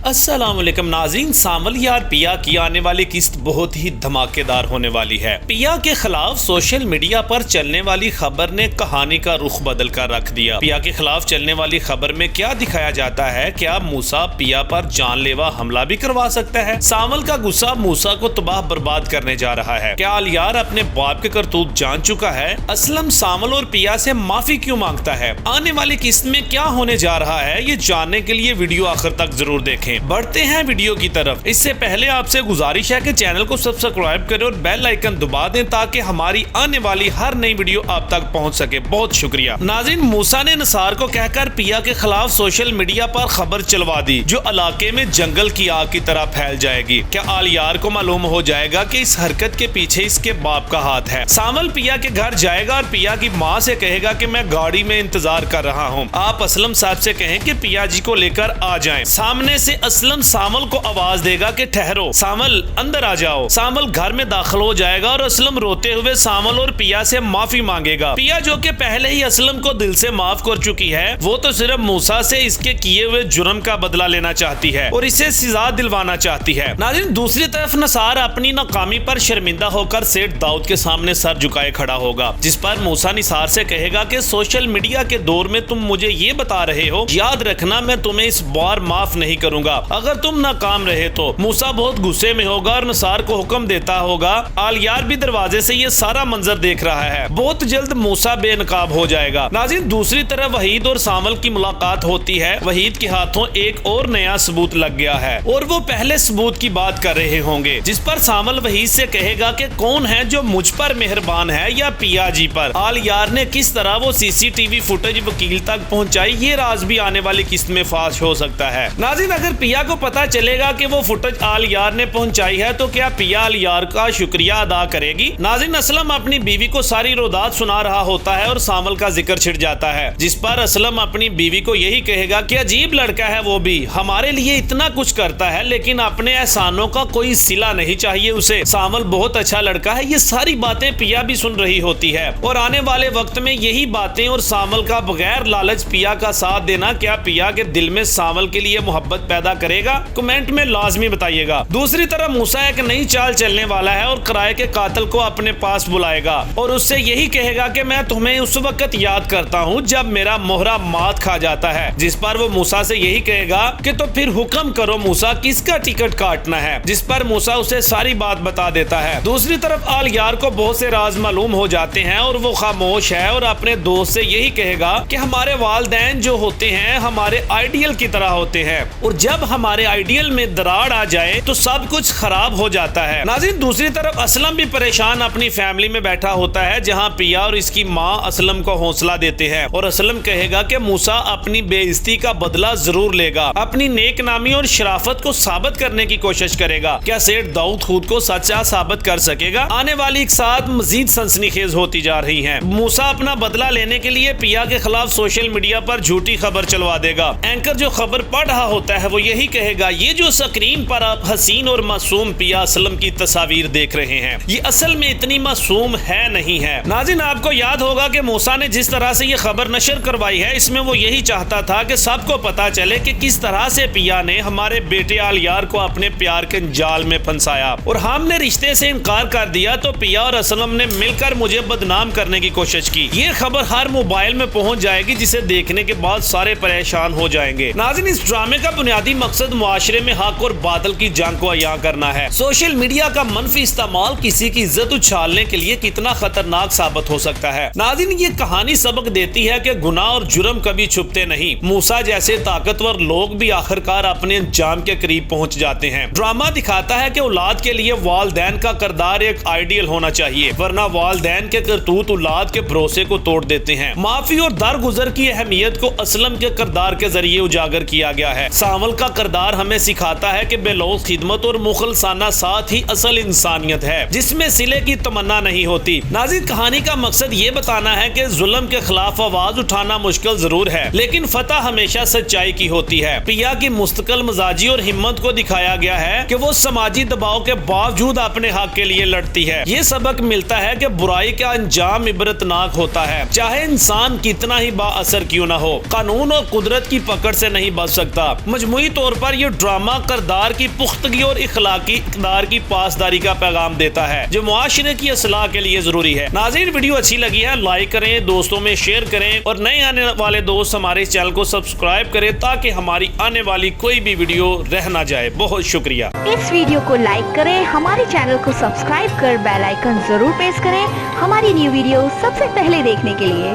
السلام علیکم ناظرین، سامل یار پیا کی آنے والی قسط بہت ہی دھماکے دار ہونے والی ہے۔ پیا کے خلاف سوشل میڈیا پر چلنے والی خبر نے کہانی کا رخ بدل کر رکھ دیا۔ پیا کے خلاف چلنے والی خبر میں کیا دکھایا جاتا ہے؟ کیا موسیٰ پیا پر جان لیوا حملہ بھی کروا سکتا ہے؟ سامل کا غصہ موسیٰ کو تباہ برباد کرنے جا رہا ہے۔ کیا الیار اپنے باپ کے کرتوت جان چکا ہے؟ اسلم سامل اور پیا سے معافی کیوں مانگتا ہے؟ آنے والی قسط میں کیا ہونے جا رہا ہے؟ یہ جاننے کے لیے ویڈیو آخر تک ضرور دیکھیں۔ بڑھتے ہیں ویڈیو کی طرف۔ اس سے پہلے آپ سے گزارش ہے کہ چینل کو سبسکرائب کریں اور بیل آئیکن دبا دیں تاکہ ہماری آنے والی ہر نئی ویڈیو آپ تک پہنچ سکے۔ بہت شکریہ ناظرین، موسیٰ نے نثار کو کہہ کر پیا کے خلاف سوشل میڈیا پر خبر چلوا دی جو علاقے میں جنگل کی آگ کی طرح پھیل جائے گی۔ کیا الیار کو معلوم ہو جائے گا کہ اس حرکت کے پیچھے اس کے باپ کا ہاتھ ہے؟ سامل پیا کے گھر جائے گا اور پیا کی ماں سے کہے گا کہ میں گاڑی میں انتظار کر رہا ہوں، آپ اسلم صاحب سے کہیں کہ پیا جی کو لے کر آ جائیں۔ سامنے سے اسلم سامل کو آواز دے گا کہ ٹھہرو سامل، اندر آ جاؤ۔ سامل گھر میں داخل ہو جائے گا اور اسلم روتے ہوئے سامل اور پیا سے معافی مانگے گا۔ پیا جو کہ پہلے ہی اسلم کو دل سے معاف کر چکی ہے، وہ تو صرف موسیٰ سے اس کے کیے ہوئے جرم کا بدلہ لینا چاہتی ہے اور اسے سزا دلوانا چاہتی ہے۔ ناظرین، دوسری طرف نثار اپنی ناکامی پر شرمندہ ہو کر سیٹ داؤد کے سامنے سر جھکائے کھڑا ہوگا، جس پر موسیٰ نثار سے کہے گا کہ سوشل میڈیا کے دور میں تم مجھے یہ بتا رہے ہو، یاد رکھنا میں تمہیں اس بار معاف نہیں کروں گا اگر تم ناکام رہے تو۔ موسیٰ بہت غصے میں ہوگا اور نثار کو حکم دیتا ہوگا۔ الیار بھی دروازے سے یہ سارا منظر دیکھ رہا ہے۔ بہت جلد موسیٰ بے نقاب ہو جائے گا۔ ناظرین، دوسری طرف وحید اور سامل کی ملاقات ہوتی ہے۔ وحید کے ہاتھوں ایک اور نیا ثبوت لگ گیا ہے اور وہ پہلے ثبوت کی بات کر رہے ہوں گے، جس پر سامل وحید سے کہے گا کہ کون ہے جو مجھ پر مہربان ہے یا پیا جی پر؟ الیار نے کس طرح وہ سی سی ٹی وی فوٹیج وکیل تک پہنچائی، یہ راز بھی آنے والی قسط میں فاش ہو سکتا ہے۔ ناظرین، اگر پیا کو پتا چلے گا کہ وہ فوٹیج الیار نے پہنچائی ہے تو کیا پیا الیار کا شکریہ ادا کرے گی؟ ناظرین، اسلم اپنی بیوی کو ساری رودات سنا رہا ہوتا ہے اور سامل کا ذکر چھڑ جاتا ہے، جس پر اسلم اپنی بیوی کو یہی کہے گا کہ عجیب لڑکا ہے، وہ بھی ہمارے لیے اتنا کچھ کرتا ہے لیکن اپنے احسانوں کا کوئی صلہ نہیں چاہیے اسے۔ سامل بہت اچھا لڑکا ہے۔ یہ ساری باتیں پیا بھی سن رہی ہوتی ہے اور آنے والے وقت میں یہی باتیں اور سامل کا بغیر لالچ پیا کا ساتھ دینا کیا پیا کے دل میں سامل کے لیے محبت پیدا کرے گا؟ کمنٹ میں لازمی بتائیے گا۔ دوسری طرف موسیٰ ایک نئی چال چلنے والا ہے اور کرائے کے قاتل کو اپنے پاس بلائے گا اور اس سے یہی کہے گا کہ میں تمہیں اس وقت یاد کرتا ہوں جب میرا موہرا مات کھا جاتا ہے، جس پر وہ موسیٰ سے یہی کہے گا کہ تو پھر حکم کرو موسیٰ کس کا ٹکٹ کاٹنا ہے، جس پر موسیٰ اسے ساری بات بتا دیتا ہے۔ دوسری طرف الیار کو بہت سے راز معلوم ہو جاتے ہیں اور وہ خاموش ہے اور اپنے دوست سے یہی کہے گا کہ ہمارے والدین جو ہوتے ہیں ہمارے آئیڈیل کی طرح ہوتے ہیں اور جب ہمارے آئیڈیل میں دراڑ آ جائے تو سب کچھ خراب ہو جاتا ہے۔ ناظرین، دوسری طرف اسلم بھی پریشان اپنی فیملی میں بیٹھا ہوتا ہے جہاں پیا اور اس کی ماں اسلم کو حوصلہ دیتے ہیں اور اسلم کہے گا کہ موسیٰ اپنی بے عزتی کا بدلہ ضرور لے گا، اپنی نیک نامی اور شرافت کو ثابت کرنے کی کوشش کرے گا۔ کیا سیٹ داؤد خود کو سچا ثابت کر سکے گا؟ آنے والی اقساط مزید سنسنی خیز ہوتی جا رہی ہیں۔ موسیٰ اپنا بدلہ لینے کے لیے پیا کے خلاف سوشل میڈیا پر جھوٹی خبر چلوا دے گا۔ اینکر جو خبر پڑھ رہا ہوتا ہے وہ یہی کہے گا یہ جو سکرین پر آپ حسین اور معصوم پیا اسلم کی تصاویر دیکھ رہے ہیں یہ اصل میں اتنی معصوم ہے نہیں ہے۔ ناظرین، آپ کو یاد ہوگا کہ موسیٰ نے جس طرح سے یہ خبر نشر کروائی ہے اس میں وہ یہی چاہتا تھا کہ سب کو پتا چلے کہ کس طرح سے پیا نے ہمارے بیٹے الیار کو اپنے پیار کے جال میں پھنسایا اور ہم نے رشتے سے انکار کر دیا تو پیا اور اسلم نے مل کر مجھے بدنام کرنے کی کوشش کی۔ یہ خبر ہر موبائل میں پہنچ جائے گی جسے دیکھنے کے بعد سارے پریشان ہو جائیں گے۔ ناظرین، اس ڈرامے کا بنیادی مقصد معاشرے میں حق اور باطل کی جنگ کو عیاں کرنا ہے۔ سوشل میڈیا کا منفی استعمال کسی کی عزت اچھالنے کے لیے کتنا خطرناک ثابت ہو سکتا ہے۔ ناظرین، یہ کہانی سبق دیتی ہے کہ گناہ اور جرم کبھی چھپتے نہیں۔ موسیٰ جیسے طاقتور لوگ بھی آخرکار اپنے انجام کے قریب پہنچ جاتے ہیں۔ ڈرامہ دکھاتا ہے کہ اولاد کے لیے والدین کا کردار ایک آئیڈیل ہونا چاہیے، ورنہ والدین کے کرتوت اولاد کے بھروسے کو توڑ دیتے ہیں۔ معافی اور درگزر کی اہمیت کو اسلم کے کردار کے ذریعے اجاگر کیا گیا ہے۔ سامل کا کردار ہمیں سکھاتا ہے کہ بے لوث خدمت اور مخلصانہ ساتھ ہی اصل انسانیت ہے جس میں صلے کی تمنا نہیں ہوتی۔ ناظرین، کہانی کا مقصد یہ بتانا ہے کہ ظلم کے خلاف آواز اٹھانا مشکل ضرور ہے لیکن فتح ہمیشہ سچائی کی ہوتی ہے۔ پیا کی مستقل مزاجی اور ہمت کو دکھایا گیا ہے کہ وہ سماجی دباؤ کے باوجود اپنے حق کے لیے لڑتی ہے۔ یہ سبق ملتا ہے کہ برائی کا انجام عبرتناک ہوتا ہے، چاہے انسان کتنا ہی با اثر کیوں نہ ہو، قانون اور قدرت کی پکڑ سے نہیں بچ سکتا۔ مجموعی طور پر یہ ڈرامہ کردار کی پختگی اور اخلاقی اقدار کی پاسداری کا پیغام دیتا ہے جو معاشرے کی اصلاح کے لیے ضروری ہے۔ ناظرین، ویڈیو اچھی لگی ہے لائک کریں، دوستوں میں شیئر کریں اور نئے آنے والے دوست ہمارے چینل کو سبسکرائب کریں تاکہ ہماری آنے والی کوئی بھی ویڈیو رہ نہ جائے۔ بہت شکریہ۔ اس ویڈیو کو لائک کریں، ہمارے چینل کو سبسکرائب کر بیل آئیکن ضرور پریس کریں ہماری نیو ویڈیو سب سے پہلے دیکھنے کے لیے۔